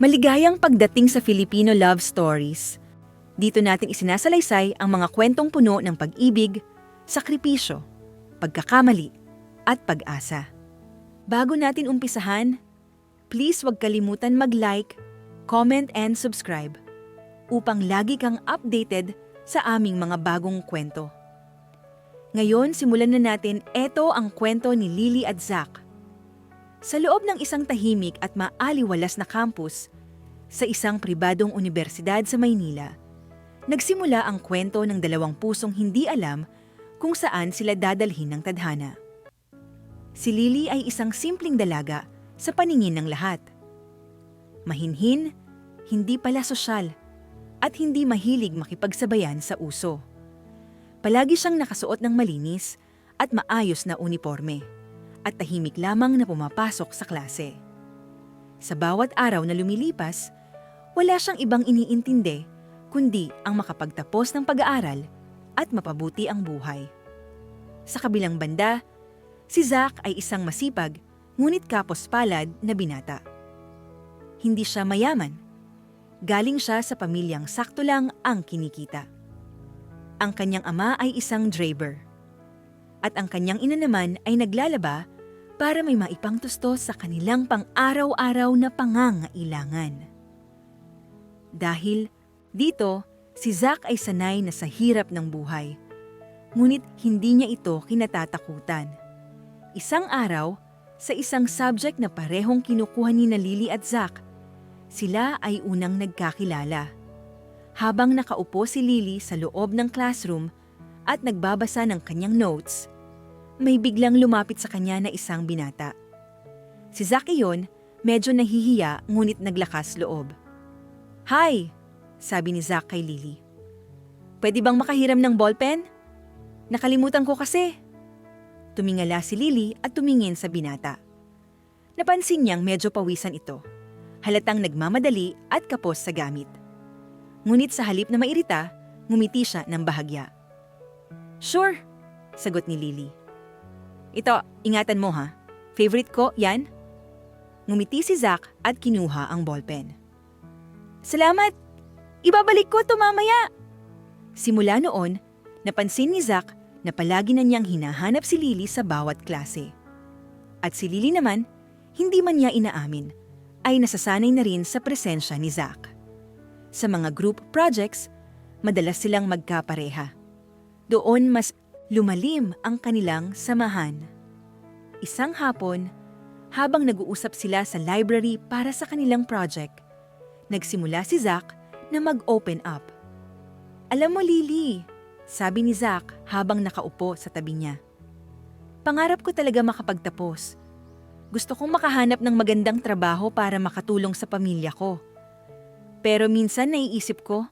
Maligayang pagdating sa Filipino love stories. Dito natin isinasalaysay ang mga kwentong puno ng pag-ibig, sakripisyo, pagkakamali, at pag-asa. Bago natin umpisahan, please huwag kalimutan mag-like, comment, and subscribe upang lagi kang updated sa aming mga bagong kwento. Ngayon, simulan na natin. Ito ang kwento ni Lily at Zach. Sa loob ng isang tahimik at maaliwalas na campus sa isang pribadong unibersidad sa Maynila, nagsimula ang kwento ng dalawang pusong hindi alam kung saan sila dadalhin ng tadhana. Si Lily ay isang simpleng dalaga sa paningin ng lahat. Mahinhin, hindi pala sosyal, at hindi mahilig makipagsabayan sa uso. Palagi siyang nakasuot ng malinis at maayos na uniforme, at tahimik lamang na pumapasok sa klase. Sa bawat araw na lumilipas, wala siyang ibang iniintindi kundi ang makapagtapos ng pag-aaral at mapabuti ang buhay. Sa kabilang banda, si Zach ay isang masipag ngunit kapos-palad na binata. Hindi siya mayaman. Galing siya sa pamilyang sakto lang ang kinikita. Ang kanyang ama ay isang driver. At ang kanyang ina naman ay naglalaba para may maipangtustos sa kanilang pang-araw-araw na pangangailangan. Dahil dito, si Zach ay sanay na sa hirap ng buhay. Ngunit hindi niya ito kinatatakutan. Isang araw, sa isang subject na parehong kinukuha ni na Lily at Zach, sila ay unang nagkakilala. Habang nakaupo si Lily sa loob ng classroom at nagbabasa ng kanyang notes, may biglang lumapit sa kanya na isang binata. Si Zach iyon, medyo nahihiya ngunit naglakas loob. "Hi!" sabi ni Zach kay Lily. "Pwede bang makahiram ng ballpen? Nakalimutan ko kasi." Tumingala si Lily at tumingin sa binata. Napansin niyang medyo pawisan ito. Halatang nagmamadali at kapos sa gamit. Ngunit sa halip na mairita, ngumiti siya ng bahagya. "Sure," sagot ni Lily. "Ito, ingatan mo ha. Favorite ko, yan." Ngumiti si Zach at kinuha ang ballpen. "Salamat! Ibabalik ko to mamaya!" Simula noon, napansin ni Zach na palagi na niyang hinahanap si Lily sa bawat klase. At si Lily naman, hindi man niya inaamin, ay nasasanay na rin sa presensya ni Zach. Sa mga group projects, madalas silang magkapareha. Doon mas lumalim ang kanilang samahan. Isang hapon, habang nag-uusap sila sa library para sa kanilang project, nagsimula si Zach na mag-open up. "Alam mo, Lily," sabi ni Zach habang nakaupo sa tabi niya, "pangarap ko talaga makapagtapos. Gusto kong makahanap ng magandang trabaho para makatulong sa pamilya ko. Pero minsan naiisip ko,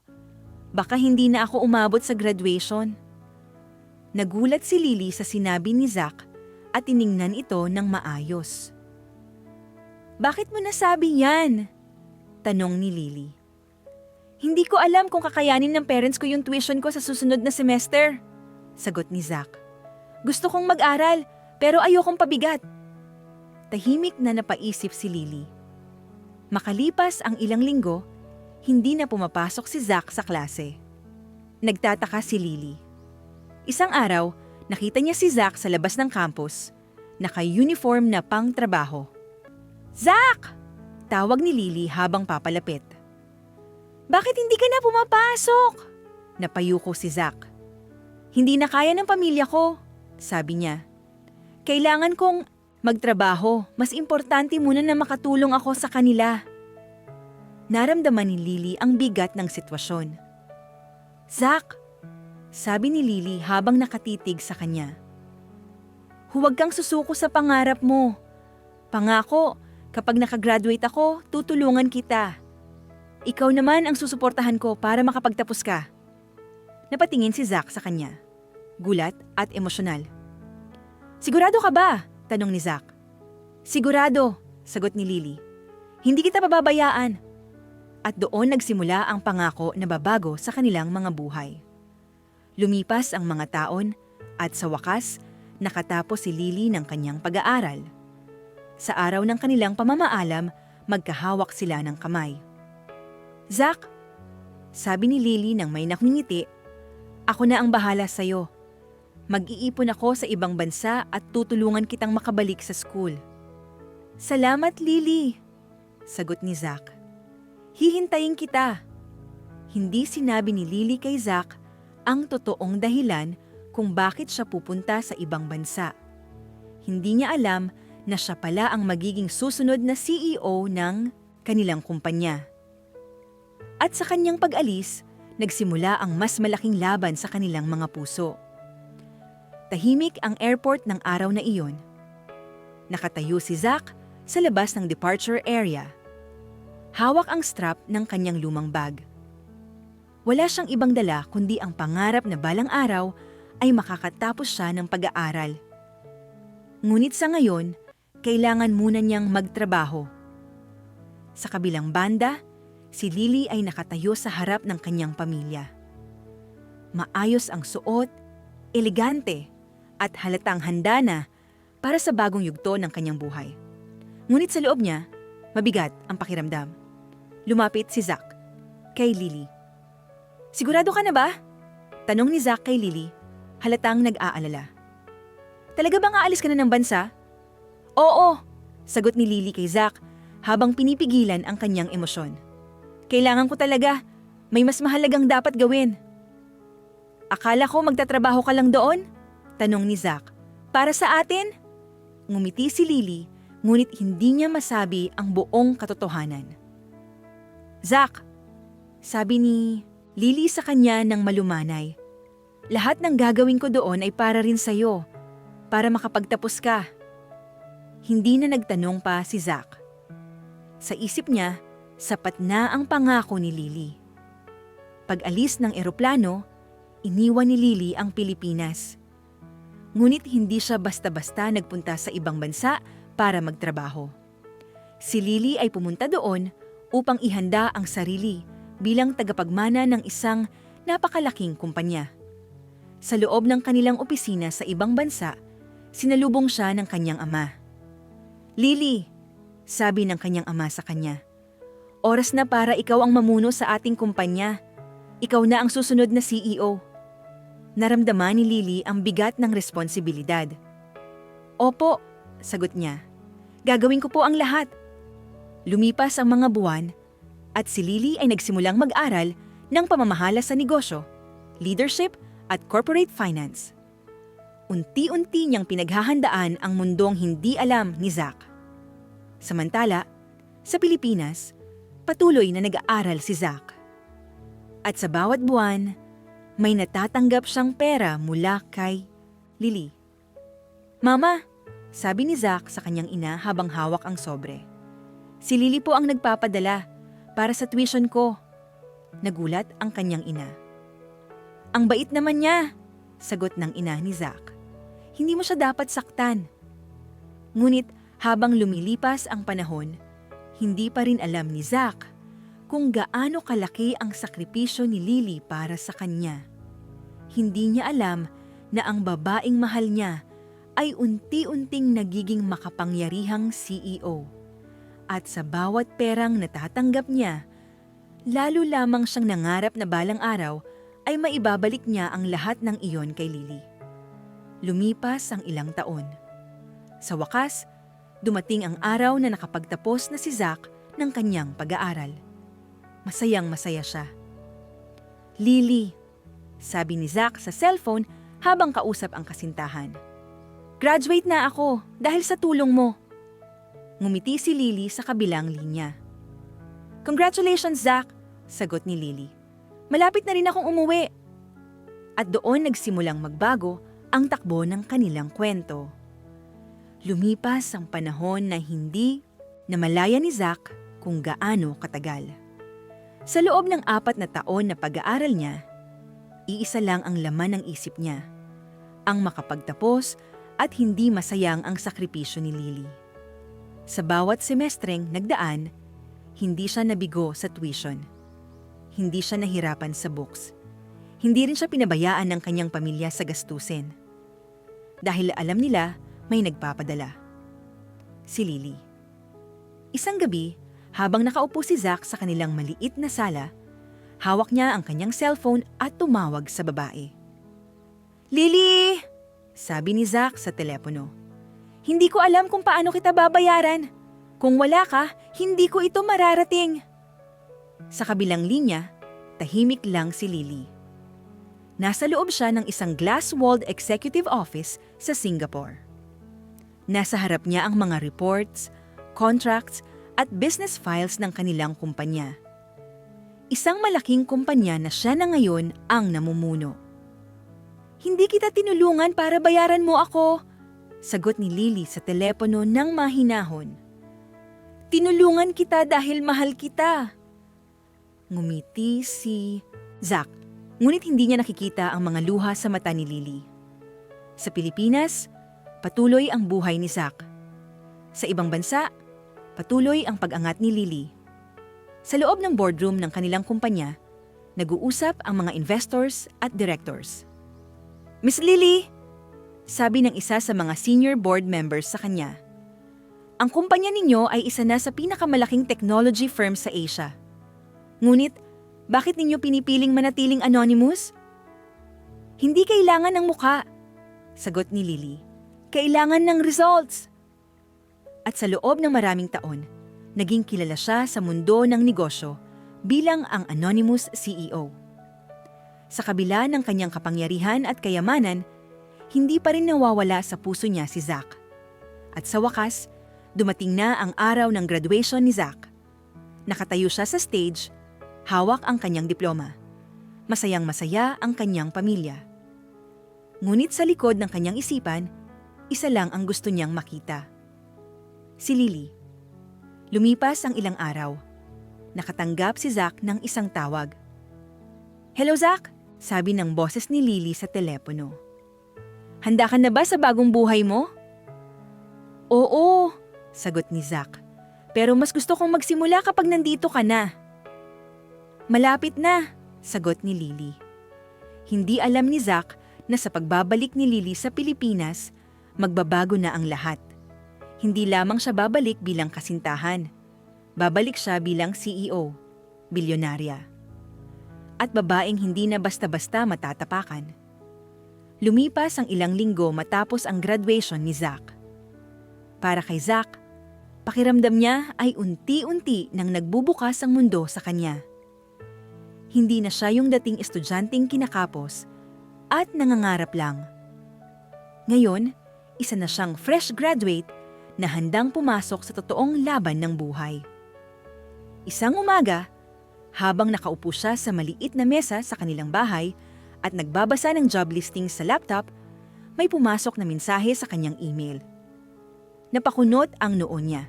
baka hindi na ako umabot sa graduation." Nagulat si Lily sa sinabi ni Zach at tiningnan ito ng maayos. "Bakit mo nasabi yan?" tanong ni Lily. "Hindi ko alam kung kakayanin ng parents ko yung tuition ko sa susunod na semester," sagot ni Zach. "Gusto kong mag-aral pero ayokong pabigat." Tahimik na napaisip si Lily. Makalipas ang ilang linggo, hindi na pumapasok si Zach sa klase. Nagtataka si Lily. Isang araw, nakita niya si Zach sa labas ng campus, naka-uniform na pang-trabaho. "Zach!" tawag ni Lily habang papalapit. "Bakit hindi ka na pumapasok?" Napayuko si Zach. "Hindi na kaya ng pamilya ko," sabi niya. "Kailangan kong magtrabaho. Mas importante muna na makatulong ako sa kanila." Naramdaman ni Lily ang bigat ng sitwasyon. "Zach," sabi ni Lily habang nakatitig sa kanya, "huwag kang susuko sa pangarap mo. Pangako, kapag nakagraduate ako, tutulungan kita. Ikaw naman ang susuportahan ko para makapagtapos ka." Napatingin si Zach sa kanya, gulat at emosyonal. "Sigurado ka ba?" tanong ni Zach. "Sigurado," sagot ni Lily. "Hindi kita pababayaan." At doon nagsimula ang pangako na babago sa kanilang mga buhay. Lumipas ang mga taon at sa wakas, nakatapos si Lily ng kanyang pag-aaral. Sa araw ng kanilang pamamaalam, Magkahawak sila ng kamay. "Zach," sabi ni Lily nang may nakngiti, "ako na ang bahala sa'yo. Mag-iipon ako sa ibang bansa at tutulungan kitang makabalik sa school." "Salamat, Lily," sagot ni Zach. "Hihintayin kita." Hindi sinabi ni Lily kay Zach ang totoong dahilan kung bakit siya pupunta sa ibang bansa. Hindi niya alam na siya pala ang magiging susunod na CEO ng kanilang kumpanya. At sa kanyang pag-alis, nagsimula ang mas malaking laban sa kanilang mga puso. Tahimik ang airport ng araw na iyon. Nakatayo si Zach sa labas ng departure area. Hawak ang strap ng kanyang lumang bag. Wala siyang ibang dala kundi ang pangarap na balang araw ay makakatapos siya ng pag-aaral. Ngunit sa ngayon, kailangan muna niyang magtrabaho. Sa kabilang banda, si Lily ay nakatayo sa harap ng kanyang pamilya. Maayos ang suot, elegante, at halatang handa na para sa bagong yugto ng kanyang buhay. Ngunit sa loob niya, mabigat ang pakiramdam. Lumapit si Zach kay Lily. "Sigurado ka na ba?" tanong ni Zach kay Lily, halatang nag-aalala. "Talaga bang aalis ka na ng bansa?" "Oo," sagot ni Lily kay Zach habang pinipigilan ang kanyang emosyon. "Kailangan ko talaga. May mas mahalagang dapat gawin." "Akala ko magtatrabaho ka lang doon?" tanong ni Zach. "Para sa atin?" Ngumiti si Lily, ngunit hindi niya masabi ang buong katotohanan. "Zach," sabi ni Lily sa kanya ng malumanay, "lahat ng gagawin ko doon ay para rin sa'yo, para makapagtapos ka." Hindi na nagtanong pa si Zach. Sa isip niya, sapat na ang pangako ni Lily. Pag-alis ng eroplano, iniwan ni Lily ang Pilipinas. Ngunit hindi siya basta-basta nagpunta sa ibang bansa para magtrabaho. Si Lily ay pumunta doon upang ihanda ang sarili bilang tagapagmana ng isang napakalaking kumpanya. Sa loob ng kanilang opisina sa ibang bansa, sinalubong siya ng kanyang ama. "Lily," sabi ng kanyang ama sa kanya, "oras na para ikaw ang mamuno sa ating kumpanya. Ikaw na ang susunod na CEO." Naramdaman ni Lily ang bigat ng responsibilidad. "Opo," sagot niya. "Gagawin ko po ang lahat." Lumipas ang mga buwan at si Lily ay nagsimulang mag-aral ng pamamahala sa negosyo, leadership at corporate finance. Unti-unti niyang pinaghahandaan ang mundong hindi alam ni Zach. Samantala, sa Pilipinas, patuloy na nag-aaral si Zach. At sa bawat buwan, may natatanggap siyang pera mula kay Lily. "Mama," sabi ni Zach sa kanyang ina habang hawak ang sobre, "si Lily po ang nagpapadala para sa tuition ko." Nagulat ang kanyang ina. "Ang bait naman niya," sagot ng ina ni Zach. "Hindi mo siya dapat saktan." Ngunit habang lumilipas ang panahon, hindi pa rin alam ni Zach kung gaano kalaki ang sakripisyo ni Lily para sa kanya. Hindi niya alam na ang babaeng mahal niya ay unti-unting nagiging makapangyarihang CEO. At sa bawat perang natatanggap niya, lalo lamang siyang nangarap na balang araw ay maibabalik niya ang lahat ng iyon kay Lily. Lumipas ang ilang taon. Sa wakas, dumating ang araw na nakapagtapos na si Zach ng kanyang pag-aaral. Masayang masaya siya. "Lily," sabi ni Zach sa cellphone habang kausap ang kasintahan, "graduate na ako dahil sa tulong mo." Ngumiti si Lily sa kabilang linya. "Congratulations, Zach," sagot ni Lily. "Malapit na rin akong umuwi." At doon nagsimulang magbago ang takbo ng kanilang kwento. Lumipas ang panahon na hindi namalaya ni Zach kung gaano katagal. Sa loob ng 4 na taon na pag-aaral niya, iisa lang ang laman ng isip niya, ang makapagtapos at hindi masayang ang sakripisyo ni Lily. Sa bawat semestreng nagdaan, hindi siya nabigo sa tuition. Hindi siya nahirapan sa books. Hindi rin siya pinabayaan ng kanyang pamilya sa gastusin. Dahil alam nila may nagpapadala. Si Lily. Isang gabi, Habang nakaupo si Zack sa kanilang maliit na sala, hawak niya ang kanyang cellphone at tumawag sa babae. "Lily!" sabi ni Zack sa telepono. "Hindi ko alam kung paano kita babayaran. Kung wala ka, hindi ko ito mararating." Sa kabilang linya, tahimik lang si Lily. Nasa loob siya ng isang glass-walled executive office sa Singapore. Nasa harap niya ang mga reports, contracts at business files ng kanilang kumpanya. Isang malaking kumpanya na siya na ngayon ang namumuno. "Hindi kita tinulungan para bayaran mo ako," sagot ni Lily sa telepono ng mahinahon. "Tinulungan kita dahil mahal kita." Ngumiti si Zack, ngunit hindi niya nakikita ang mga luha sa mata ni Lily. Sa Pilipinas, patuloy ang buhay ni Zack. Sa ibang bansa, patuloy ang pag-angat ni Lily. Sa loob ng boardroom ng kanilang kumpanya, nag-uusap ang mga investors at directors. "Miss Lily," sabi ng isa sa mga senior board members sa kanya, "ang kumpanya ninyo ay isa na sa pinakamalaking technology firm sa Asia. Ngunit, bakit ninyo pinipiling manatiling anonymous?" "Hindi kailangan ng mukha," sagot ni Lily. "Kailangan ng results." At sa loob ng maraming taon, naging kilala siya sa mundo ng negosyo bilang ang anonymous CEO. Sa kabila ng kanyang kapangyarihan at kayamanan, hindi pa rin nawawala sa puso niya si Zack. At sa wakas, dumating na ang araw ng graduation ni Zack. Nakatayo siya sa stage, hawak ang kanyang diploma. Masayang-masaya ang kanyang pamilya. Ngunit sa likod ng kanyang isipan, isa lang ang gusto niyang makita. Si Lily. Lumipas ang ilang araw. Nakatanggap si Zack ng isang tawag. "Hello Zack," sabi ng boses ni Lily sa telepono. "Handa ka na ba sa bagong buhay mo?" "Oo," sagot ni Zack. "Pero mas gusto kong magsimula kapag nandito ka na." "Malapit na," sagot ni Lily. Hindi alam ni Zack na sa pagbabalik ni Lily sa Pilipinas, magbabago na ang lahat. Hindi lamang siya babalik bilang kasintahan. Babalik siya bilang CEO, bilyonarya. At babaeng hindi na basta-basta matatapakan. Lumipas ang ilang linggo matapos ang graduation ni Zack. Para kay Zack, pakiramdam niya ay unti-unti nang nagbubukas ang mundo sa kanya. Hindi na siya yung dating estudyanteng kinakapos at nangangarap lang. Ngayon, isa na siyang fresh graduate na handang pumasok sa totoong laban ng buhay. Isang umaga, habang nakaupo siya sa maliit na mesa sa kanilang bahay at nagbabasa ng job listing sa laptop, may pumasok na mensahe sa kanyang email. Napakunot ang noo niya.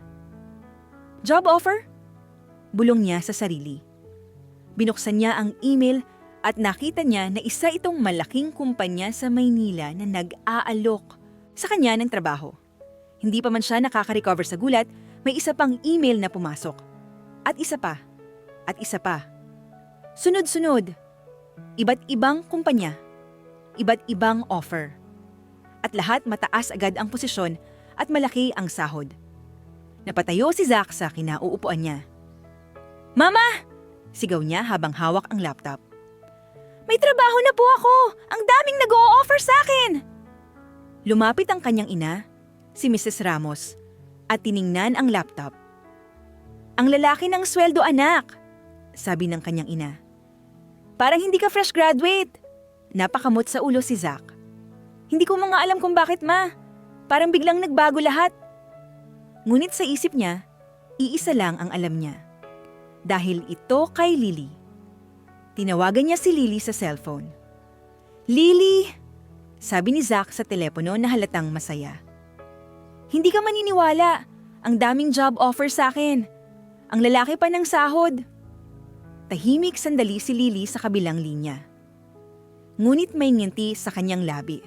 "Job offer?" Bulong niya sa sarili. Binuksan niya ang email at nakita niya na isa itong malaking kumpanya sa Maynila na nag-aalok sa kanya ng trabaho. Hindi pa man siya nakaka-recover sa gulat, may isa pang email na pumasok. At isa pa. At isa pa. Sunod-sunod. Iba't ibang kumpanya. Iba't ibang offer. At lahat mataas agad ang posisyon at malaki ang sahod. Napatayo si Zack sa kinauupuan niya. "Mama!" sigaw niya habang hawak ang laptop. "May trabaho na po ako! Ang daming nag-o-offer sa akin!" Lumapit ang kanyang ina, si Mrs. Ramos, at tiningnan ang laptop. "Ang lalaki ng sweldo, anak," sabi ng kanyang ina. "Parang hindi ka fresh graduate." Napakamot sa ulo si Zack. "Hindi ko mga alam kung bakit, ma. Parang biglang nagbago lahat." Ngunit sa isip niya, iisa lang ang alam niya. Dahil ito kay Lily. Tinawagan niya si Lily sa cellphone. "Lily!" sabi ni Zack sa telepono na halatang masaya. "Hindi ka maniniwala. Ang daming job offer sa akin. Ang lalaki pa ng sahod." Tahimik sandali si Lily sa kabilang linya. Ngunit may ngiti sa kanyang labi.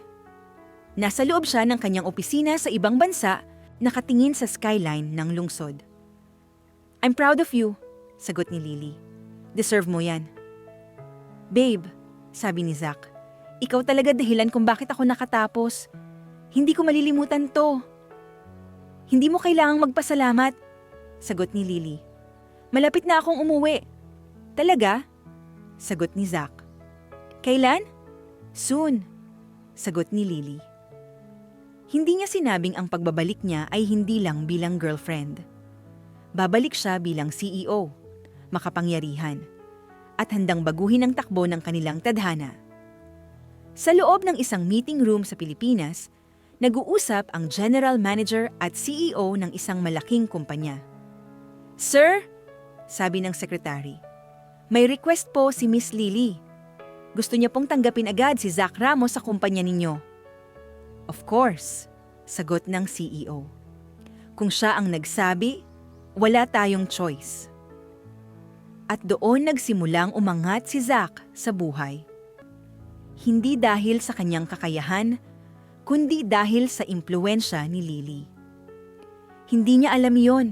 Nasa loob siya ng kanyang opisina sa ibang bansa, nakatingin sa skyline ng lungsod. "I'm proud of you," sagot ni Lily. "Deserve mo yan." "Babe," sabi ni Zack, "ikaw talaga dahilan kung bakit ako nakatapos. Hindi ko malilimutan to." "Hindi mo kailangang magpasalamat," sagot ni Lily. Malapit na akong umuwi. Talaga? Sagot ni Zack. Kailan? Soon. Sagot ni Lily. Hindi niya sinabing ang pagbabalik niya ay hindi lang bilang girlfriend. Babalik siya bilang CEO, makapangyarihan, at handang baguhin ang takbo ng kanilang tadhana. Sa loob ng isang meeting room sa Pilipinas, nag-uusap ang general manager at CEO ng isang malaking kumpanya. Sir, sabi ng sekretary, may request po si Miss Lily. Gusto niya pong tanggapin agad si Zack Ramos sa kumpanya ninyo. Of course, sagot ng CEO. Kung siya ang nagsabi, wala tayong choice. At doon nagsimulang umangat si Zack sa buhay. Hindi dahil sa kanyang kakayahan, kundi dahil sa impluwensya ni Lily. Hindi niya alam yon.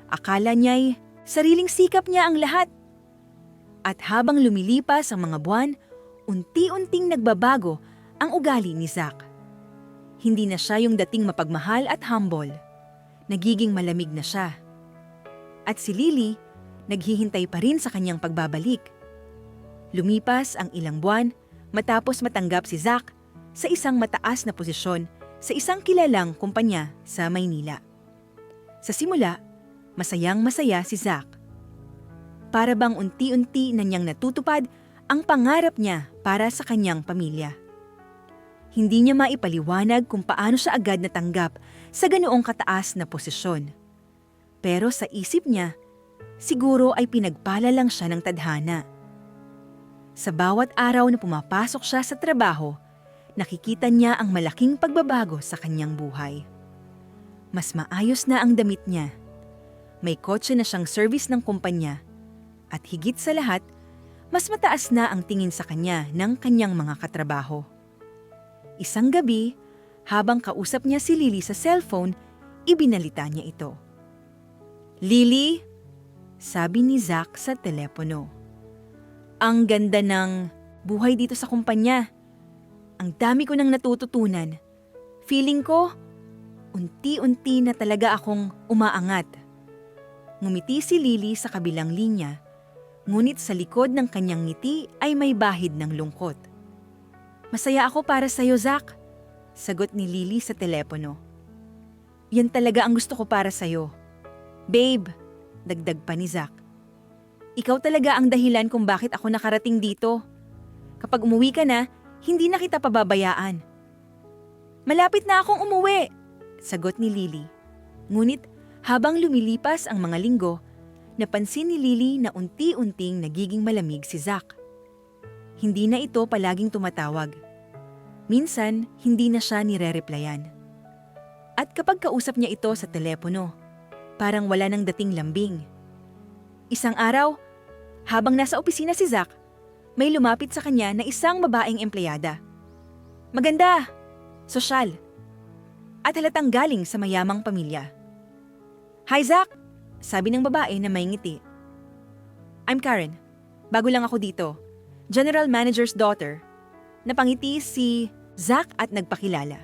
Akala niya'y sariling sikap niya ang lahat. At habang lumilipas ang mga buwan, unti-unting nagbabago ang ugali ni Zack. Hindi na siya yung dating mapagmahal at humble. Nagiging malamig na siya. At si Lily, naghihintay pa rin sa kanyang pagbabalik. Lumipas ang ilang buwan matapos matanggap si Zack sa isang mataas na posisyon sa isang kilalang kumpanya sa Maynila. Sa simula, masayang-masaya si Zack. Para bang unti-unti na niyang natutupad ang pangarap niya para sa kanyang pamilya. Hindi niya maipaliwanag kung paano siya agad natanggap sa ganoong kataas na posisyon. Pero sa isip niya, siguro ay pinagpala lang siya ng tadhana. Sa bawat araw na pumapasok siya sa trabaho, nakikita niya ang malaking pagbabago sa kanyang buhay. Mas maayos na ang damit niya. May kotse na siyang service ng kumpanya. At higit sa lahat, mas mataas na ang tingin sa kanya ng kanyang mga katrabaho. Isang gabi, habang kausap niya si Lily sa cellphone, ibinalita niya ito. Lily, sabi ni Zack sa telepono. Ang ganda ng buhay dito sa kumpanya. Ang dami ko nang natututunan. Feeling ko, unti-unti na talaga akong umaangat. Ngumiti si Lily sa kabilang linya, ngunit sa likod ng kanyang ngiti ay may bahid ng lungkot. Masaya ako para sa'yo, Zack, sagot ni Lily sa telepono. Yan talaga ang gusto ko para sa'yo. Babe, dagdag pa ni Zack. Ikaw talaga ang dahilan kung bakit ako nakarating dito. Kapag umuwi ka na, hindi na kita pababayaan. Malapit na akong umuwi, sagot ni Lily. Ngunit habang lumilipas ang mga linggo, napansin ni Lily na unti-unting nagiging malamig si Zack. Hindi na ito palaging tumatawag. Minsan, hindi na siya nire-replyan. At kapag kausap niya ito sa telepono, parang wala nang dating lambing. Isang araw, habang nasa opisina si Zack, may lumapit sa kanya na isang babaeng empleyada. Maganda, sosyal, at halatang galing sa mayamang pamilya. Hi Zack, sabi ng babae na may ngiti. I'm Karen, bago lang ako dito, General Manager's daughter. Napangiti si Zack at nagpakilala.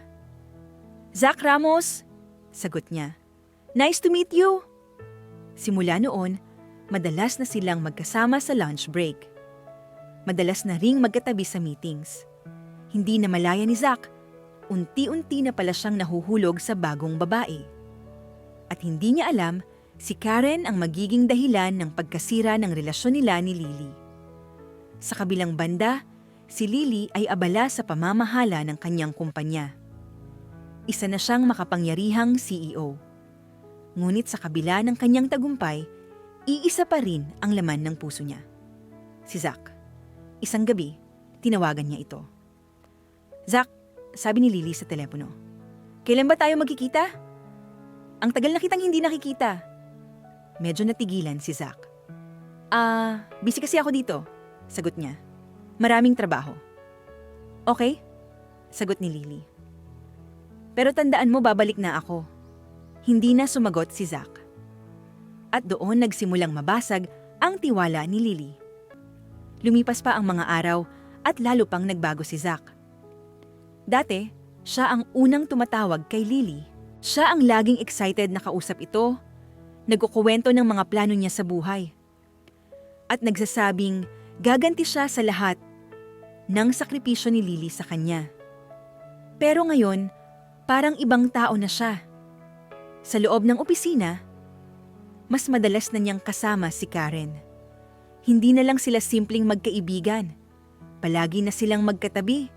Zack Ramos, sagot niya. Nice to meet you. Simula noon, madalas na silang magkasama sa lunch break. Madalas na ring magkatabi sa meetings. Hindi na malaya ni Zack, unti-unti na pala siyang nahuhulog sa bagong babae. At hindi niya alam, si Karen ang magiging dahilan ng pagkasira ng relasyon nila ni Lily. Sa kabilang banda, si Lily ay abala sa pamamahala ng kanyang kumpanya. Isa na siyang makapangyarihang CEO. Ngunit sa kabila ng kanyang tagumpay, iisa pa rin ang laman ng puso niya. Si Zack. Isang gabi, tinawagan niya ito. Zack, sabi ni Lily sa telepono. Kailan ba tayo magkikita? Ang tagal na kitang hindi nakikita. Medyo natigilan si Zack. Busy kasi ako dito, sagot niya. Maraming trabaho. Okay, sagot ni Lily. Pero tandaan mo babalik na ako. Hindi na sumagot si Zack. At doon nagsimulang mabasag ang tiwala ni Lily. Lumipas pa ang mga araw at lalo pang nagbago si Zack. Dati, siya ang unang tumatawag kay Lily. Siya ang laging excited na kausap ito. Nagkukuwento ng mga plano niya sa buhay. at nagsasabing gaganti siya sa lahat ng sakripisyo ni Lily sa kanya. Pero ngayon, parang ibang tao na siya. Sa loob ng opisina, mas madalas na niyang kasama si Karen. Hindi na lang sila simpleng magkaibigan. Palagi na silang magkatabi.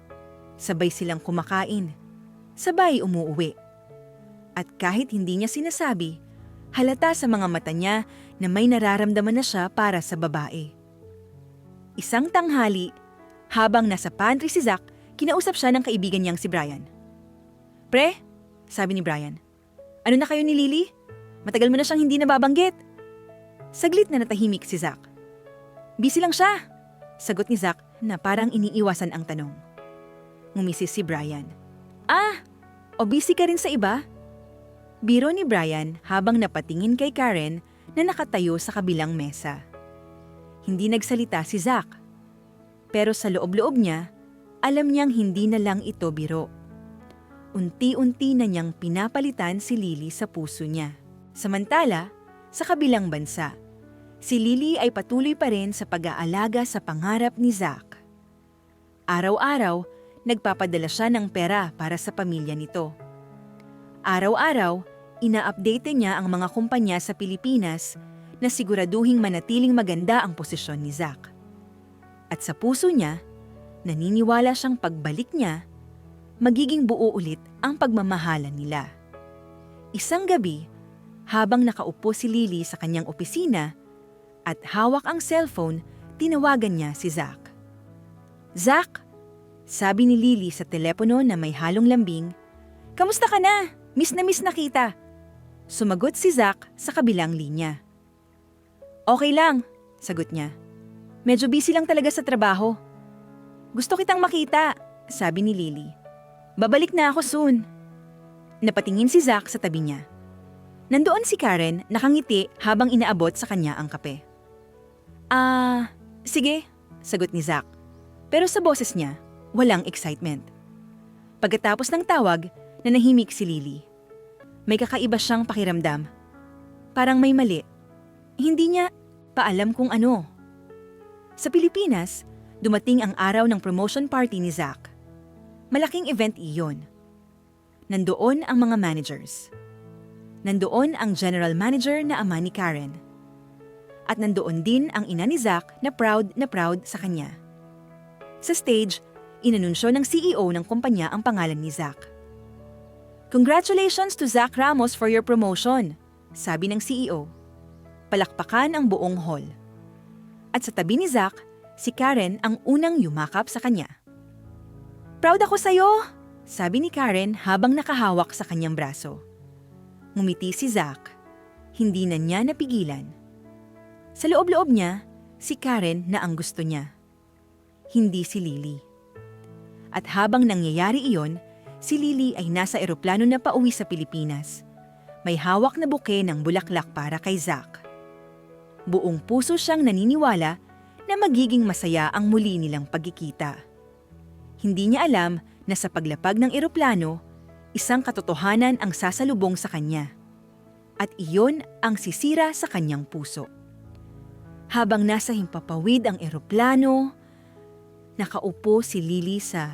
Sabay silang kumakain. Sabay umuuwi. At kahit hindi niya sinasabi, halata sa mga mata niya na may nararamdaman na siya para sa babae. Isang tanghali, habang nasa pantry si Zach, kinausap siya ng kaibigan niyang si Brian. "Pre," sabi ni Brian, "ano na kayo ni Lily? Matagal mo na siyang hindi nababanggit." Saglit na natahimik si Zach. "Busy lang siya," sagot ni Zach na parang iniiwasan ang tanong. Ngumisi si Brian. "Ah, o busy ka rin sa iba?" Biro ni Brian habang napatingin kay Karen na nakatayo sa kabilang mesa. Hindi nagsalita si Zach. Pero sa loob-loob niya, alam niyang hindi na lang ito biro. Unti-unti na niyang pinapalitan si Lily sa puso niya. Samantala, sa kabilang bansa, si Lily ay patuloy pa rin sa pag-aalaga sa pangarap ni Zach. Araw-araw, nagpapadala siya ng pera para sa pamilya nito. Araw-araw, ina-update niya ang mga kumpanya sa Pilipinas na siguraduhing manatiling maganda ang posisyon ni Zach. At sa puso niya, naniniwala siyang pagbalik niya, magiging buo ulit ang pagmamahalan nila. Isang gabi, habang nakaupo si Lily sa kanyang opisina at hawak ang cellphone, tinawagan niya si Zach. "Zach," sabi ni Lily sa telepono na may halong lambing, "kamusta ka na? Miss na kita." Sumagot si Zach sa kabilang linya. "Okay lang," sagot niya. "Medyo busy lang talaga sa trabaho." "Gusto kitang makita," sabi ni Lily. "Babalik na ako soon." Napatingin si Zach sa tabi niya. Nandoon si Karen nakangiti habang inaabot sa kanya ang kape. Sige," sagot ni Zach. Pero sa boses niya, walang excitement. Pagkatapos ng tawag, nanahimik si Lily. May kakaiba siyang pakiramdam. Parang may mali. Hindi niya paalam kung ano. Sa Pilipinas, dumating ang araw ng promotion party ni Zach. Malaking event iyon. Nandoon ang mga managers. Nandoon ang general manager na ama ni Karen. At nandoon din ang ina ni Zach na proud sa kanya. Sa stage, inanunsyo ng CEO ng kumpanya ang pangalan ni Zach. "Congratulations to Zach Ramos for your promotion," sabi ng CEO. Palakpakan ang buong hall. At sa tabi ni Zach, si Karen ang unang yumakap sa kanya. "Proud ako sa'yo," sabi ni Karen habang nakahawak sa kanyang braso. Ngumiti si Zach. Hindi na niya napigilan. Sa loob-loob niya, si Karen na ang gusto niya. Hindi si Lily. At habang nangyayari iyon, si Lily ay nasa eroplano na pauwi sa Pilipinas. May hawak na buke ng bulaklak para kay Zach. Buong puso siyang naniniwala na magiging masaya ang muli nilang pagkikita. Hindi niya alam na sa paglapag ng eroplano, isang katotohanan ang sasalubong sa kanya. At iyon ang sisira sa kanyang puso. Habang nasa himpapawid ang eroplano, nakaupo si Lily sa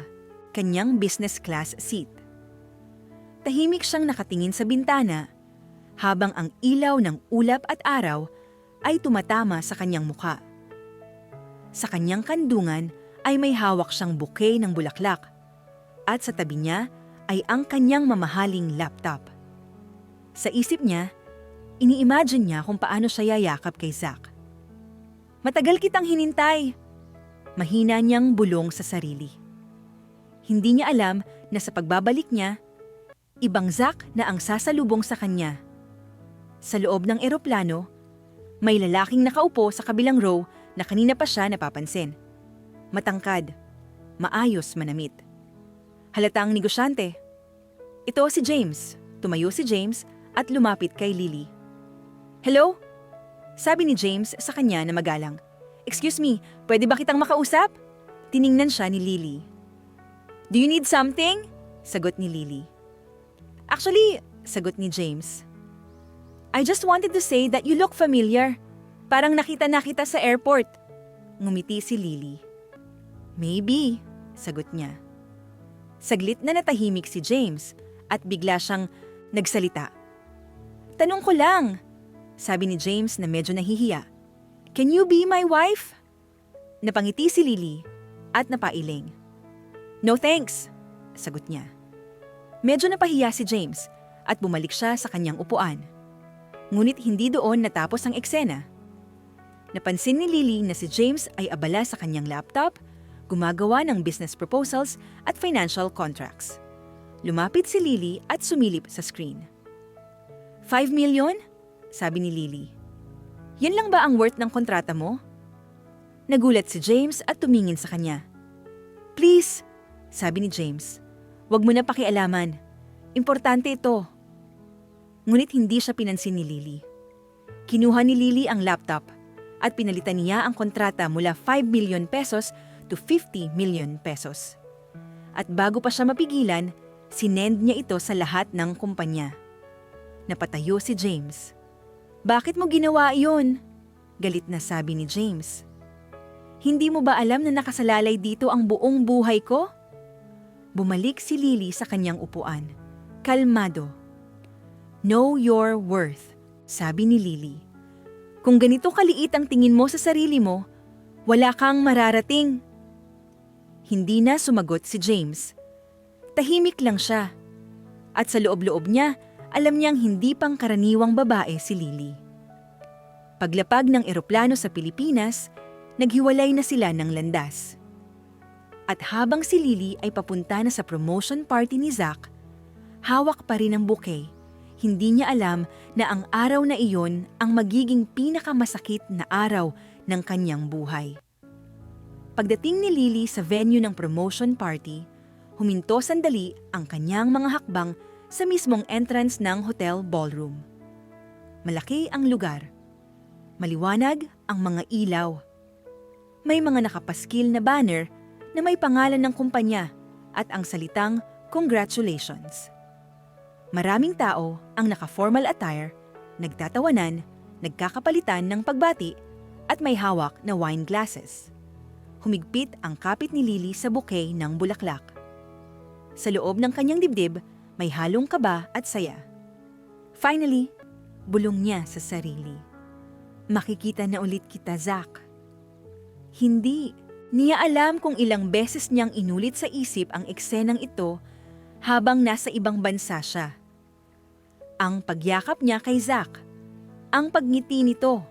kanyang business class seat. Tahimik siyang nakatingin sa bintana habang ang ilaw ng ulap at araw ay tumatama sa kanyang mukha. Sa kanyang kandungan ay may hawak siyang bouquet ng bulaklak at sa tabi niya ay ang kanyang mamahaling laptop. Sa isip niya, ini-imagine niya kung paano siya yayakap kay Zach. "Matagal kitang hinintay," mahina niyang bulong sa sarili. Hindi niya alam na sa pagbabalik niya, ibang Zach na ang sasalubong sa kanya. Sa loob ng eroplano, may lalaking nakaupo sa kabilang row na kanina pa siya napapansin. Matangkad, maayos manamit. Halatang negosyante. "Ito si James." Tumayo si James at lumapit kay Lily. "Hello?" sabi ni James sa kanya na magalang. "Excuse me, pwede ba kitang makausap?" Tiningnan siya ni Lily. "Do you need something?" sagot ni Lily. "Actually," sagot ni James, "I just wanted to say that you look familiar." Parang nakita na kita sa airport. Ngumiti si Lily. Maybe, sagot niya. Saglit na natahimik si James at bigla siyang nagsalita. Tanong ko lang, sabi ni James na medyo nahihiya. Can you be my wife? Napangiti si Lily at napailing. No thanks, sagot niya. Medyo napahiya si James at bumalik siya sa kanyang upuan. Ngunit hindi doon natapos ang eksena. Napansin ni Lily na si James ay abala sa kanyang laptop, gumagawa ng business proposals at financial contracts. Lumapit si Lily at sumilip sa screen. 5 million? Sabi ni Lily. Yan lang ba ang worth ng kontrata mo? Nagulat si James at tumingin sa kanya. Please, sabi ni James. Huwag mo na pakialaman. Importante ito. Ngunit hindi siya pinansin ni Lily. Kinuha ni Lily ang laptop at pinalitan niya ang kontrata mula 5 million pesos to 50 million pesos. At bago pa siya mapigilan, sinend niya ito sa lahat ng kumpanya. Napatayo si James. Bakit mo ginawa iyon? Galit na sabi ni James. Hindi mo ba alam na nakasalalay dito ang buong buhay ko? Bumalik si Lily sa kanyang upuan. Kalmado. Know your worth, sabi ni Lily. Kung ganito kaliit ang tingin mo sa sarili mo, wala kang mararating. Hindi na sumagot si James. Tahimik lang siya. At sa loob-loob niya, alam niyang hindi pang karaniwang babae si Lily. Paglapag ng eroplano sa Pilipinas, naghiwalay na sila ng landas. At habang si Lily ay papunta na sa promotion party ni Zach, hawak pa rin ang bouquet. Hindi niya alam na ang araw na iyon ang magiging pinakamasakit na araw ng kanyang buhay. Pagdating ni Lily sa venue ng promotion party, huminto sandali ang kanyang mga hakbang sa mismong entrance ng hotel ballroom. Malaki ang lugar. Maliwanag ang mga ilaw. May mga nakapaskil na banner na may pangalan ng kumpanya at ang salitang congratulations. Maraming tao ang naka-formal attire, nagtatawanan, nagkakapalitan ng pagbati at may hawak na wine glasses. Humigpit ang kapit ni Lily sa bouquet ng bulaklak. Sa loob ng kanyang dibdib, may halong kaba at saya. Finally, bulong niya sa sarili. Makikita na ulit kita, Zach. Hindi. Niya alam kung ilang beses niyang inulit sa isip ang eksenang ito habang nasa ibang bansa siya. Ang pagyakap niya kay Zach, ang pagngiti nito,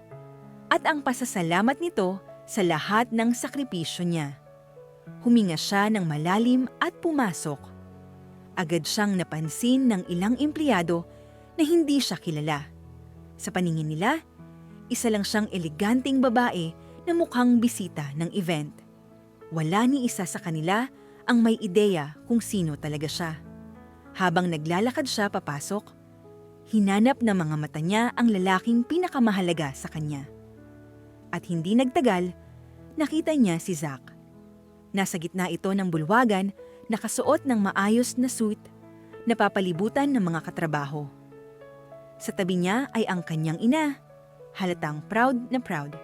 at ang pasasalamat nito sa lahat ng sakripisyo niya. Huminga siya ng malalim at pumasok. Agad siyang napansin ng ilang empleyado na hindi siya kilala. Sa paningin nila, isa lang siyang eleganteng babae na mukhang bisita ng event. Wala ni isa sa kanila ang may ideya kung sino talaga siya. Habang naglalakad siya papasok, hinanap ng mga mata niya ang lalaking pinakamahalaga sa kanya. At hindi nagtagal, nakita niya si Zach. Nasa gitna ito ng bulwagan, nakasuot ng maayos na suit, napapalibutan ng mga katrabaho. Sa tabi niya ay ang kanyang ina, halatang proud na proud.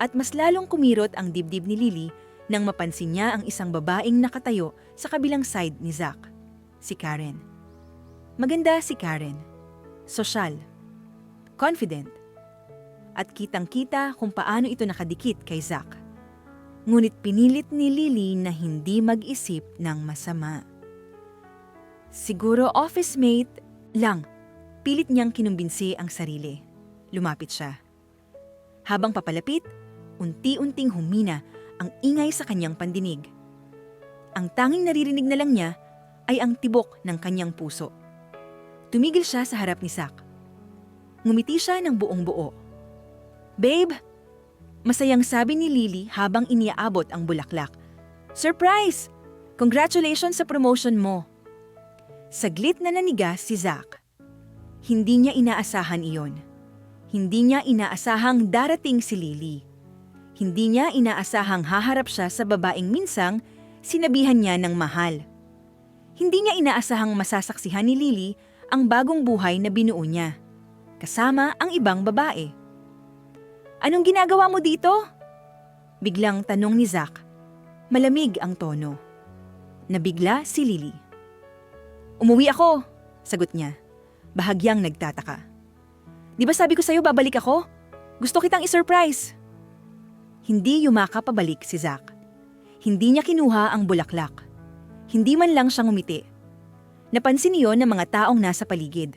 At mas lalong kumirot ang dibdib ni Lily nang mapansin niya ang isang babaeng nakatayo sa kabilang side ni Zach, si Karen. Maganda si Karen. Sosyal. Confident. At kitang-kita kung paano ito nakadikit kay Zach. Ngunit pinilit ni Lily na hindi mag-isip ng masama. Siguro office mate lang. Pilit niyang kinumbinsi ang sarili. Lumapit siya. Habang papalapit, unti-unting humina ang ingay sa kanyang pandinig. Ang tanging naririnig na lang niya ay ang tibok ng kanyang puso. Tumigil siya sa harap ni Zach. Ngumiti siya ng buong buo. Babe! Masayang sabi ni Lily habang iniaabot ang bulaklak. Surprise! Congratulations sa promotion mo! Saglit na nanigas si Zach. Hindi niya inaasahan iyon. Hindi niya inaasahang darating si Lily. Hindi niya inaasahang haharap siya sa babaeng minsang sinabihan niya ng mahal. Hindi niya inaasahang masasaksihan ni Lily ang bagong buhay na binuo niya, kasama ang ibang babae. Anong ginagawa mo dito? Biglang tanong ni Zack. Malamig ang tono. Nabigla si Lily. Umuwi ako, sagot niya. Bahagyang nagtataka. Di ba sabi ko sa'yo babalik ako? Gusto kitang isurprise. Hindi yumakap pabalik si Zack. Hindi niya kinuha ang bulaklak. Hindi man lang siya ngumiti. Napansin niyon ng mga taong nasa paligid.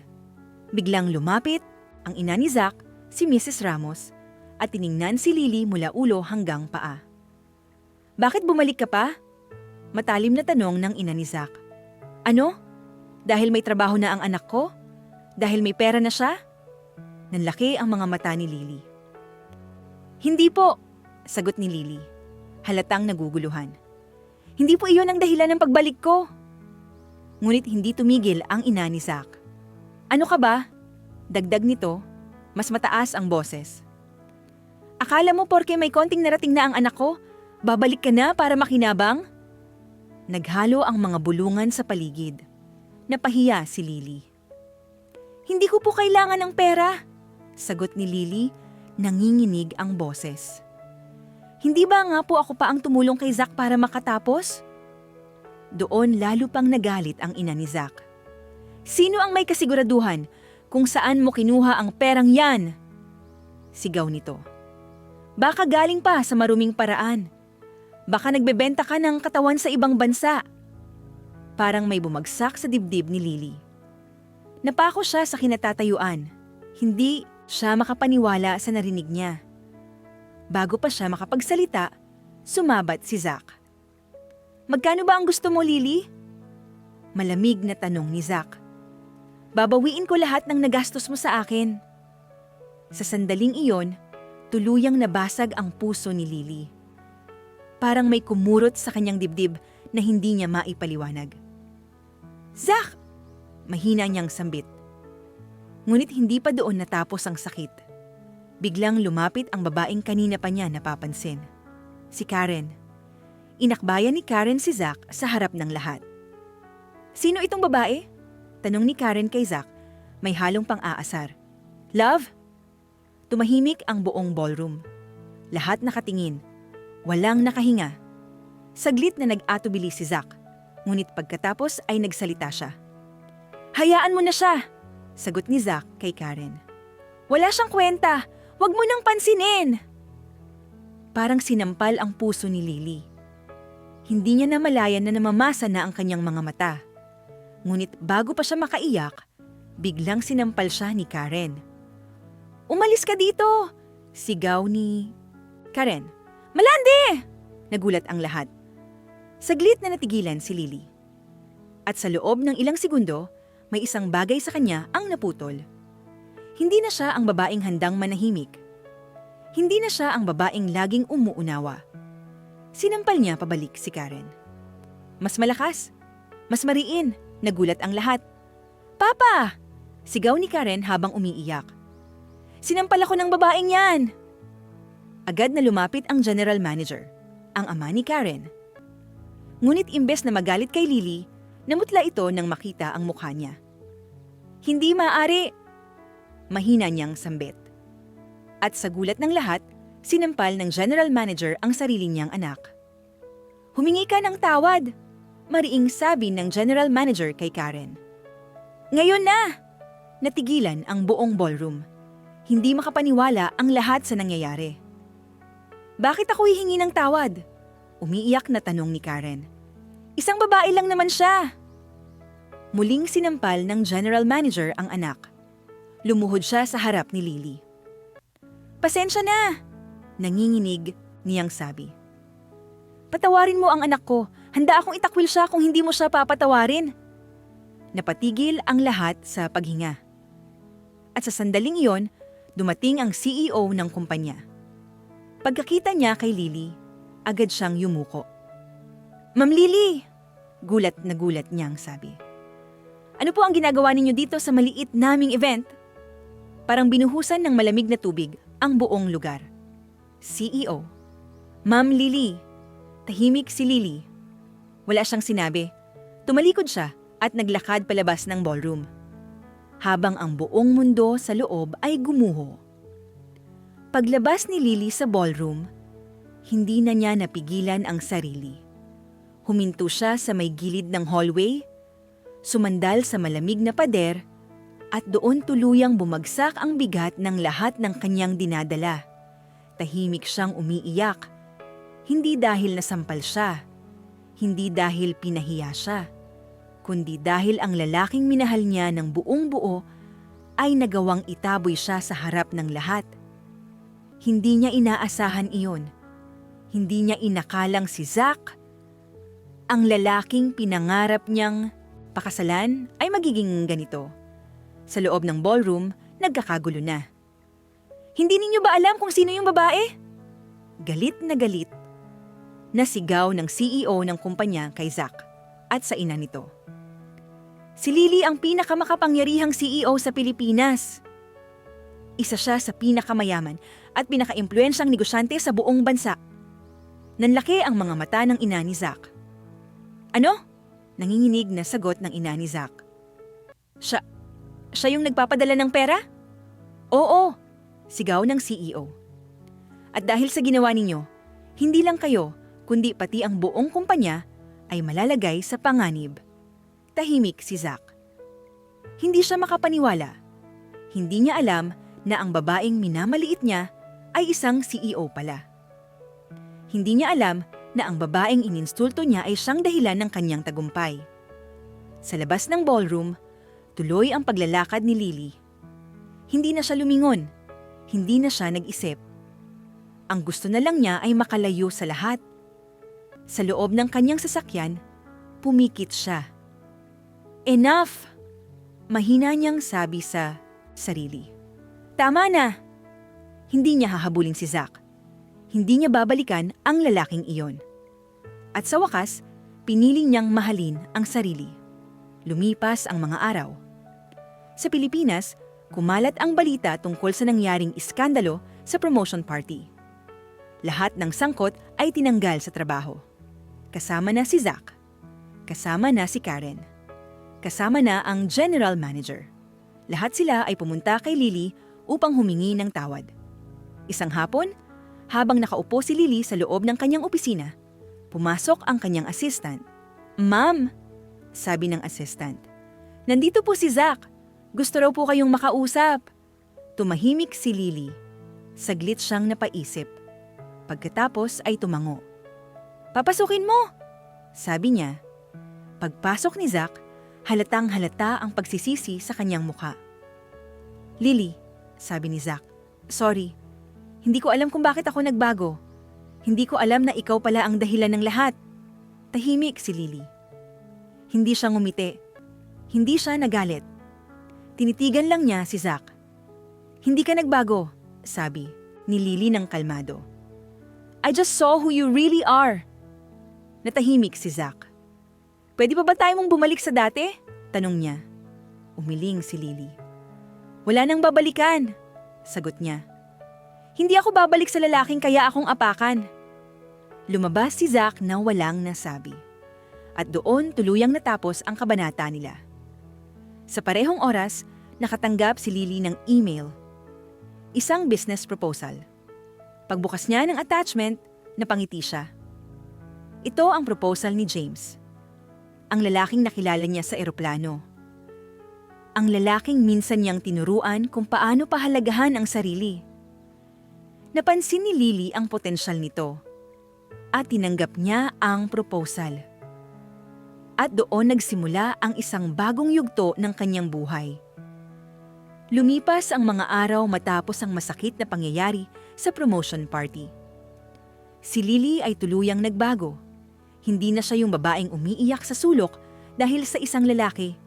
Biglang lumapit ang ina ni Zack, si Mrs. Ramos, at tiningnan si Lily mula ulo hanggang paa. Bakit bumalik ka pa? Matalim na tanong ng ina ni Zack. Ano? Dahil may trabaho na ang anak ko? Dahil may pera na siya? Nanlaki ang mga mata ni Lily. Hindi po, sagot ni Lily. Halatang naguguluhan. Hindi po iyon ang dahilan ng pagbalik ko. Ngunit hindi tumigil ang ina ni Zack. Ano ka ba? Dagdag nito, mas mataas ang boses. Akala mo porke may konting narating na ang anak ko, babalik ka na para makinabang? Naghalo ang mga bulungan sa paligid. Napahiya si Lily. Hindi ko po kailangan ng pera, sagot ni Lily, nanginginig ang boses. Hindi ba nga po ako pa ang tumulong kay Zack para makatapos? Doon lalo pang nagalit ang ina ni Zack. Sino ang may kasiguraduhan kung saan mo kinuha ang perang yan? Sigaw nito. Baka galing pa sa maruming paraan. Baka nagbebenta ka ng katawan sa ibang bansa. Parang may bumagsak sa dibdib ni Lily. Napako siya sa kinatatayuan. Hindi siya makapaniwala sa narinig niya. Bago pa siya makapagsalita, sumabat si Zack. Magkano ba ang gusto mo, Lily? Malamig na tanong ni Zack. Babawiin ko lahat ng nagastos mo sa akin. Sa sandaling iyon, tuluyang nabasag ang puso ni Lily. Parang may kumurot sa kanyang dibdib na hindi niya maipaliwanag. Zack! Mahina niyang sambit. Ngunit hindi pa doon natapos ang sakit. Biglang lumapit ang babaeng kanina pa niya napapansin. Si Karen. Inakbayan ni Karen si Zack sa harap ng lahat. Sino itong babae? Tanong ni Karen kay Zack, may halong pang-aasar. Love? Tumahimik ang buong ballroom. Lahat nakatingin. Walang nakahinga. Saglit na nag-atubili si Zack, ngunit pagkatapos ay nagsalita siya. Hayaan mo na siya, sagot ni Zack kay Karen. Wala siyang kwenta, wag mo nang pansinin. Parang sinampal ang puso ni Lily. Hindi niya namalayan na namamasa na ang kanyang mga mata. Ngunit bago pa siya makaiyak, biglang sinampal siya ni Karen. Umalis ka dito! Sigaw ni Karen. Malandi! Nagulat ang lahat. Saglit na natigilan si Lily. At sa loob ng ilang segundo, may isang bagay sa kanya ang naputol. Hindi na siya ang babaeng handang manahimik. Hindi na siya ang babaeng laging umuunawa. Sinampal niya pabalik si Karen. Mas malakas, mas mariin, nagulat ang lahat. Papa! Sigaw ni Karen habang umiiyak. Sinampal ako ng babaeng yan! Agad na lumapit ang general manager, ang ama ni Karen. Ngunit imbes na magalit kay Lily, namutla ito nang makita ang mukha niya. Hindi maaari! Mahina niyang sambit. At sa gulat ng lahat, sinampal ng general manager ang sarili niyang anak. Humingi ka ng tawad, mariing sabi ng general manager kay Karen. Ngayon na! Natigilan ang buong ballroom. Hindi makapaniwala ang lahat sa nangyayari. Bakit ako hihingi ng tawad? Umiiyak na tanong ni Karen. Isang babae lang naman siya. Muling sinampal ng general manager ang anak. Lumuhod siya sa harap ni Lily. Pasensya na! Nanginginig niyang sabi. Patawarin mo ang anak ko. Handa akong itakwil siya kung hindi mo siya papatawarin. Napatigil ang lahat sa paghinga. At sa sandaling iyon, dumating ang CEO ng kumpanya. Pagkakita niya kay Lily, agad siyang yumuko. Ma'am Lily! Gulat na gulat niyang sabi. Ano po ang ginagawa ninyo dito sa maliit naming event? Parang binuhusan ng malamig na tubig ang buong lugar. CEO. Ma'am Lily. Tahimik si Lily. Wala siyang sinabi. Tumalikod siya at naglakad palabas ng ballroom. Habang ang buong mundo sa loob ay gumuho. Paglabas ni Lily sa ballroom, hindi na niya napigilan ang sarili. Huminto siya sa may gilid ng hallway, sumandal sa malamig na pader, at doon tuluyang bumagsak ang bigat ng lahat ng kanyang dinadala. Tahimik siyang umiiyak, hindi dahil nasampal siya, hindi dahil pinahiya siya, kundi dahil ang lalaking minahal niya ng buong buo ay nagawang itaboy siya sa harap ng lahat. Hindi niya inaasahan iyon. Hindi niya inakalang si Zack, ang lalaking pinangarap niyang pakasalan, ay magiging ganito. Sa loob ng ballroom, nagkakagulo na. Hindi ninyo ba alam kung sino yung babae? Galit na sigaw ng CEO ng kumpanya kay Zack at sa ina nito. Si Lily ang pinakamakapangyarihang CEO sa Pilipinas. Isa siya sa pinakamayaman at pinakaimpluwensyang negosyante sa buong bansa. Nanlaki ang mga mata ng ina ni Zack. Ano? Nanginginig na sagot ng ina ni Zack. Siya yung nagpapadala ng pera? Oo, sigaw ng CEO. At dahil sa ginawa ninyo, hindi lang kayo, kundi pati ang buong kumpanya ay malalagay sa panganib. Tahimik si Zack. Hindi siya makapaniwala. Hindi niya alam na ang babaeng minamaliit niya ay isang CEO pala. Hindi niya alam na ang babaeng ininsulto niya ay siyang dahilan ng kanyang tagumpay. Sa labas ng ballroom, tuloy ang paglalakad ni Lily. Hindi na siya lumingon. Hindi na siya nag-isip. Ang gusto na lang niya ay makalayo sa lahat. Sa loob ng kanyang sasakyan, pumikit siya. Enough! Mahina niyang sabi sa sarili. Tama na! Hindi niya hahabulin si Zack. Hindi niya babalikan ang lalaking iyon. At sa wakas, pinili niyang mahalin ang sarili. Lumipas ang mga araw. Sa Pilipinas, kumalat ang balita tungkol sa nangyaring iskandalo sa promotion party. Lahat ng sangkot ay tinanggal sa trabaho. Kasama na si Zack. Kasama na si Karen. Kasama na ang general manager. Lahat sila ay pumunta kay Lily upang humingi ng tawad. Isang hapon, habang nakaupo si Lily sa loob ng kanyang opisina, pumasok ang kanyang assistant. Ma'am, sabi ng assistant, nandito po si Zack. Gusto raw po kayong makausap. Tumahimik si Lily. Saglit siyang napaisip. Pagkatapos ay tumango. Papasukin mo, sabi niya. Pagpasok ni Zack, halatang halata ang pagsisisi sa kanyang mukha. Lily, sabi ni Zack, sorry. Hindi ko alam kung bakit ako nagbago. Hindi ko alam na ikaw pala ang dahilan ng lahat. Tahimik si Lily. Hindi siya ngumiti. Hindi siya nagalit. Tinitigan lang niya si Zack. Hindi ka nagbago, sabi ni Lily ng kalmado. I just saw who you really are. Natahimik si Zack. Pwede pa ba tayo mong bumalik sa dati? Tanong niya. Umiling si Lily. Wala nang babalikan, sagot niya. Hindi ako babalik sa lalaking kaya akong apakan. Lumabas si Zack na walang nasabi. At doon tuluyang natapos ang kabanata nila. Sa parehong oras, nakatanggap si Lily ng email. Isang business proposal. Pagbukas niya ng attachment, napangiti siya. Ito ang proposal ni James. Ang lalaking nakilala niya sa eroplano. Ang lalaking minsan niyang tinuruan kung paano pahalagahan ang sarili. Napansin ni Lily ang potensyal nito at tinanggap niya ang proposal. At doon nagsimula ang isang bagong yugto ng kanyang buhay. Lumipas ang mga araw matapos ang masakit na pangyayari sa promotion party. Si Lily ay tuluyang nagbago. Hindi na siya yung babaeng umiiyak sa sulok dahil sa isang lalaki.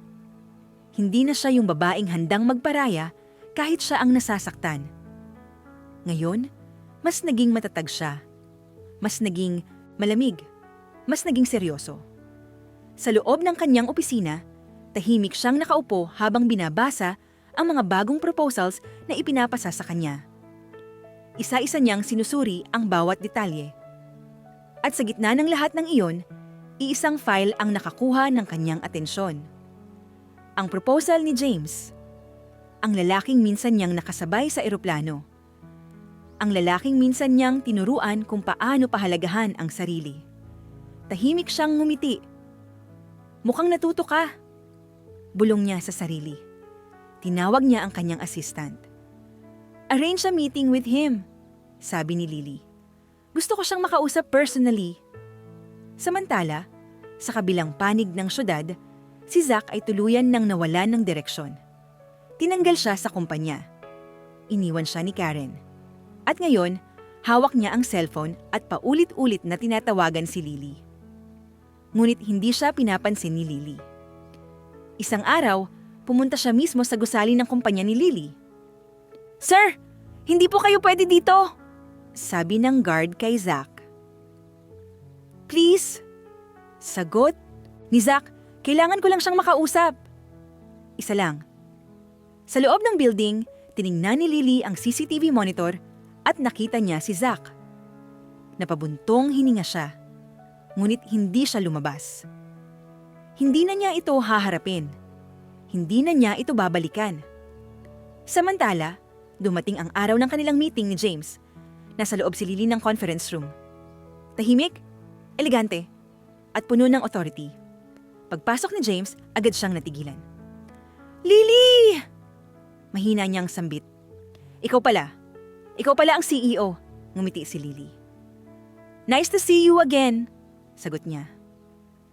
Hindi na siya yung babaeng handang magparaya kahit siya ang nasasaktan. Ngayon, mas naging matatag siya. Mas naging malamig. Mas naging seryoso. Sa loob ng kanyang opisina, tahimik siyang nakaupo habang binabasa ang mga bagong proposals na ipinapasa sa kanya. Isa-isa niyang sinusuri ang bawat detalye. At sa gitna ng lahat ng iyon, iisang file ang nakakuha ng kanyang atensyon. Ang proposal ni James. Ang lalaking minsan niyang nakasabay sa eroplano. ang lalaking minsan niyang tinuruan kung paano pahalagahan ang sarili. Tahimik siyang ngumiti. Mukhang natuto ka. Bulong niya sa sarili. Tinawag niya ang kanyang assistant. Arrange a meeting with him, sabi ni Lily. Gusto ko siyang makausap personally. Samantala, sa kabilang panig ng syudad, si Zack ay tuluyan nang nawalan ng direksyon. Tinanggal siya sa kumpanya. Iniwan siya ni Karen. At ngayon, hawak niya ang cellphone at paulit-ulit na tinatawagan si Lily. Ngunit hindi siya pinapansin ni Lily. Isang araw, pumunta siya mismo sa gusali ng kumpanya ni Lily. Sir, hindi po kayo pwede dito, sabi ng guard kay Zack. Please, sagot ni Zack, kailangan ko lang siyang makausap. Isa lang. Sa loob ng building, tiningnan ni Lily ang CCTV monitor at nakita niya si Zack. Napabuntong hininga siya, ngunit hindi siya lumabas. Hindi na niya ito haharapin. Hindi na niya ito babalikan. Samantala, dumating ang araw ng kanilang meeting ni James. Nasa loob si Lily ng conference room. Tahimik, elegante, at puno ng authority. Pagpasok ni James, agad siyang natigilan. Lily! Mahina niyang sambit. Ikaw pala ang CEO, ngumiti si Lily. Nice to see you again, sagot niya.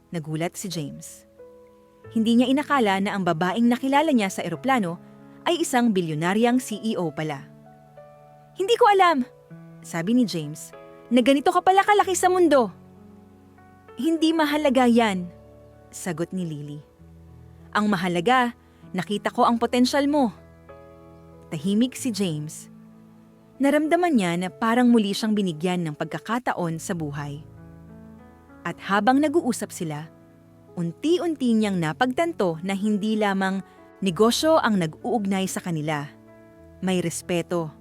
Nagulat si James. Hindi niya inakala na ang babaeng nakilala niya sa eroplano ay isang bilyonaryang CEO pala. Hindi ko alam, sabi ni James, na ganito ka pala kalaki sa mundo. Hindi mahalaga yan, sagot ni Lily. Ang mahalaga, nakita ko ang potensyal mo. Tahimik si James. Naramdaman niya na parang muli siyang binigyan ng pagkakataon sa buhay. At habang nag-uusap sila, unti-unti niyang napagtanto na hindi lamang negosyo ang nag-uugnay sa kanila. May respeto,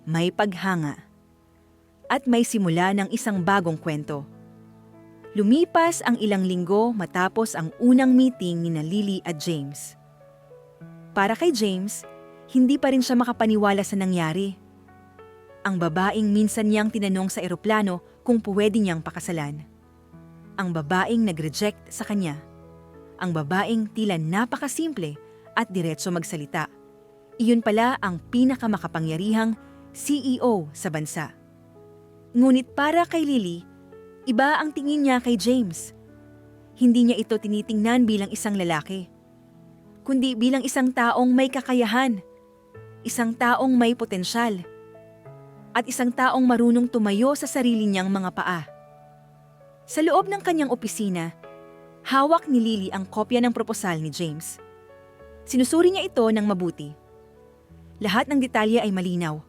may paghanga, at may simula ng isang bagong kwento. Lumipas ang ilang linggo matapos ang unang meeting ni Lily at James. Para kay James, hindi pa rin siya makapaniwala sa nangyari. Ang babaeng minsan niyang tinanong sa eroplano kung pwede niyang pakasalan. Ang babaeng nag-reject sa kanya. Ang babaeng tila napakasimple at diretso magsalita. Iyon pala ang pinakamakapangyarihang CEO sa bansa. Ngunit para kay Lily, iba ang tingin niya kay James. Hindi niya ito tinitingnan bilang isang lalaki, kundi bilang isang taong may kakayahan, isang taong may potensyal, at isang taong marunong tumayo sa sarili niyang mga paa. Sa loob ng kanyang opisina, hawak ni Lily ang kopya ng proposal ni James. Sinusuri niya ito ng mabuti. Lahat ng detalye ay malinaw.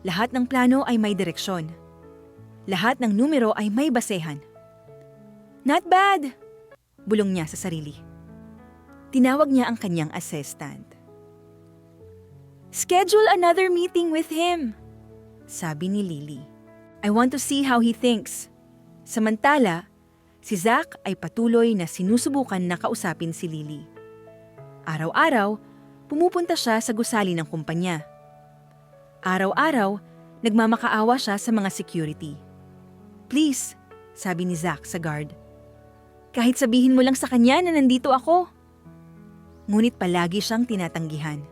Lahat ng plano ay may direksyon. Lahat ng numero ay may basehan. Not bad, bulong niya sa sarili. Tinawag niya ang kanyang assistant. Schedule another meeting with him, sabi ni Lily. I want to see how he thinks. Samantala, si Zack ay patuloy na sinusubukan na kausapin si Lily. Araw-araw, pumupunta siya sa gusali ng kumpanya. Araw-araw, nagmamakaawa siya sa mga security. Please, sabi ni Zack sa guard. Kahit sabihin mo lang sa kanya na nandito ako. Ngunit palagi siyang tinatanggihan.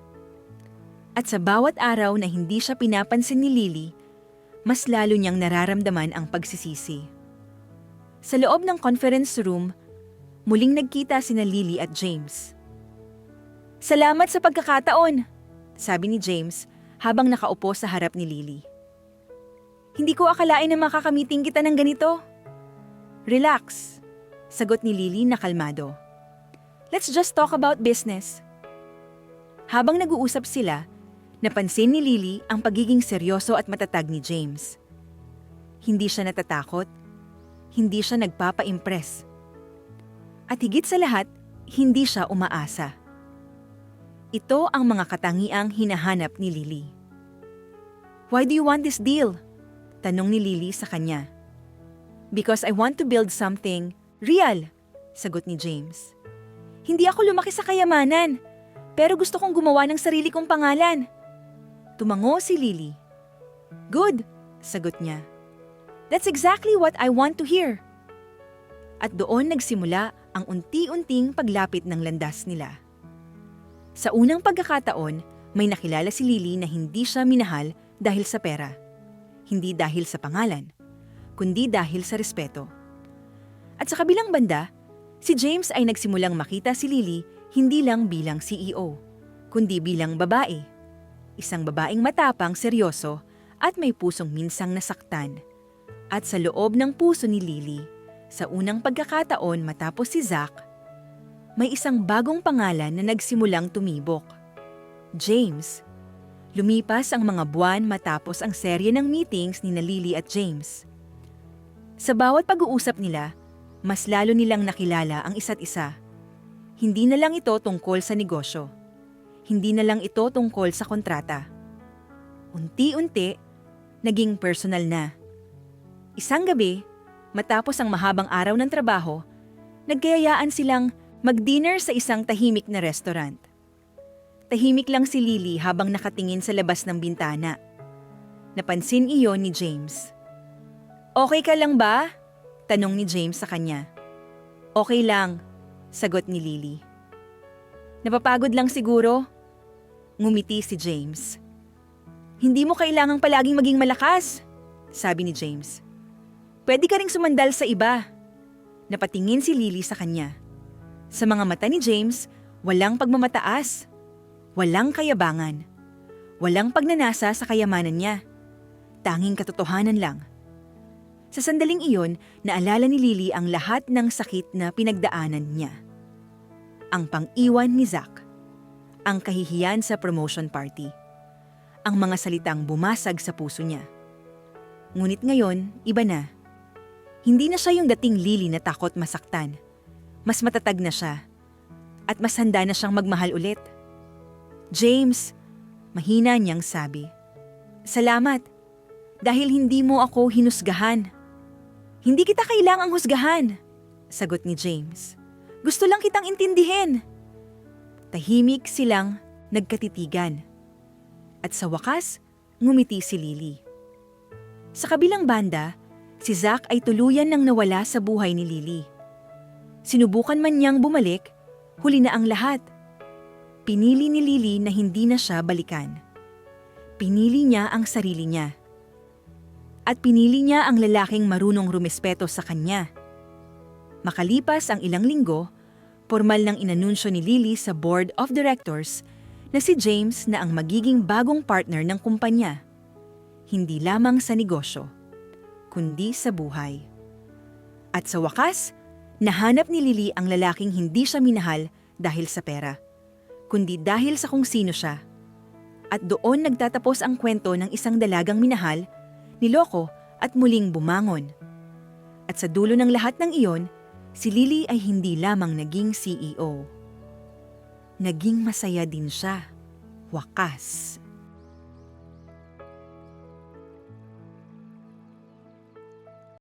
At sa bawat araw na hindi siya pinapansin ni Lily, mas lalo niyang nararamdaman ang pagsisisi. Sa loob ng conference room, muling nagkita sina Lily at James. Salamat sa pagkakataon, sabi ni James habang nakaupo sa harap ni Lily. Hindi ko akalain na makakamiting kita ng ganito. Relax, sagot ni Lily na kalmado. Let's just talk about business. Habang nag-uusap sila, napansin ni Lily ang pagiging seryoso at matatag ni James. Hindi siya natatakot, hindi siya nagpapa-impress. At higit sa lahat, hindi siya umaasa. Ito ang mga katangiang hinahanap ni Lily. Why do you want this deal? Tanong ni Lily sa kanya. Because I want to build something real, sagot ni James. Hindi ako lumaki sa kayamanan, pero gusto kong gumawa ng sarili kong pangalan. Tumango si Lily. Good, sagot niya. That's exactly what I want to hear. At doon nagsimula ang unti-unting paglapit ng landas nila. Sa unang pagkakataon, may nakilala si Lily na hindi siya minahal dahil sa pera. Hindi dahil sa pangalan, kundi dahil sa respeto. At sa kabilang banda, si James ay nagsimulang makita si Lily hindi lang bilang CEO, kundi bilang babae. Isang babaeng matapang, seryoso, at may pusong minsang nasaktan. At sa loob ng puso ni Lily, sa unang pagkakataon matapos si Zack, may isang bagong pangalan na nagsimulang tumibok. James. Lumipas ang mga buwan matapos ang serye ng meetings ni Lily at James. Sa bawat pag-uusap nila, mas lalo nilang nakilala ang isa't isa. Hindi na lang ito tungkol sa negosyo. Hindi na lang ito tungkol sa kontrata. Unti-unti, naging personal na. Isang gabi, matapos ang mahabang araw ng trabaho, nagkayayaan silang mag-dinner sa isang tahimik na restaurant. Tahimik lang si Lily habang nakatingin sa labas ng bintana. Napansin iyon ni James. Okay ka lang ba? Tanong ni James sa kanya. Okay lang, sagot ni Lily. Napapagod lang siguro? Ngumiti si James. Hindi mo kailangang palaging maging malakas, sabi ni James. Pwede ka ring sumandal sa iba. Napatingin si Lily sa kanya. Sa mga mata ni James, walang pagmamataas. Walang kayabangan. Walang pagnanasa sa kayamanan niya. Tanging katotohanan lang. Sa sandaling iyon, naalala ni Lily ang lahat ng sakit na pinagdaanan niya. Ang pang-iwan ni Zack. Ang kahihiyan sa promotion party. Ang mga salitang bumasag sa puso niya. Ngunit ngayon, iba na. Hindi na siya yung dating Lily na takot masaktan. Mas matatag na siya. At mas handa na siyang magmahal ulit. James, mahina niyang sabi. Salamat, dahil hindi mo ako hinusgahan. Hindi kita kailangang husgahan, sagot ni James. Gusto lang kitang intindihin. Tahimik silang nagkatitigan. At sa wakas, ngumiti si Lily. Sa kabilang banda, si Zack ay tuluyan nang nawala sa buhay ni Lily. Sinubukan man niyang bumalik, huli na ang lahat. Pinili ni Lily na hindi na siya balikan. Pinili niya ang sarili niya. At pinili niya ang lalaking marunong rumespeto sa kanya. Makalipas ang ilang linggo, formal nang inanunsyo ni Lily sa board of directors na si James na ang magiging bagong partner ng kumpanya. Hindi lamang sa negosyo, kundi sa buhay. At sa wakas, nahanap ni Lily ang lalaking hindi siya minahal dahil sa pera, kundi dahil sa kung sino siya. At doon nagtatapos ang kwento ng isang dalagang minahal, niloko at muling bumangon. At sa dulo ng lahat ng iyon, si Lily ay hindi lamang naging CEO. Naging masaya din siya. Wakas.